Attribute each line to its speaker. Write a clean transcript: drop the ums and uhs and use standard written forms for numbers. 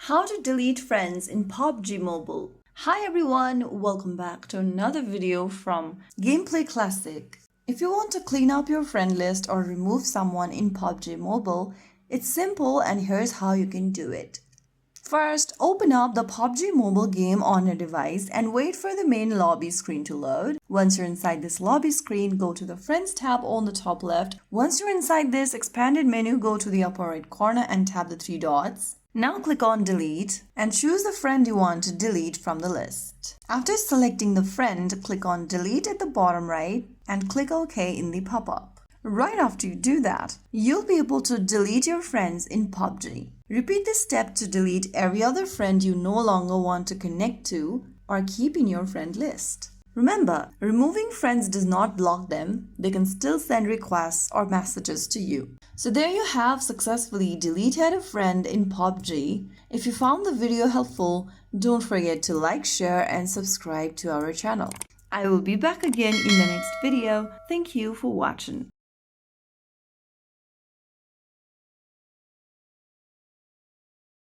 Speaker 1: How to delete friends in PUBG Mobile. Hi everyone, welcome back to another video from Gameplay Classic. If you want to clean up your friend list or remove someone in PUBG Mobile, it's simple and here's how you can do it. First, open up the PUBG Mobile game on your device and wait for the main lobby screen to load. Once you're inside this lobby screen, go to the Friends tab on the top left. Once you're inside this expanded menu, go to the upper right corner and tap the three dots. Now click on Delete and choose the friend you want to delete from the list. After selecting the friend, click on Delete at the bottom right and click OK in the pop-up. Right after you do that, you'll be able to delete your friends in PUBG. Repeat this step to delete every other friend you no longer want to connect to or keep in your friend list. Remember, removing friends does not block them. They can still send requests or messages to you. So there you have successfully deleted a friend in PUBG. If you found the video helpful, don't forget to like, share and subscribe to our channel. I will be back again in the next video. Thank you for watching.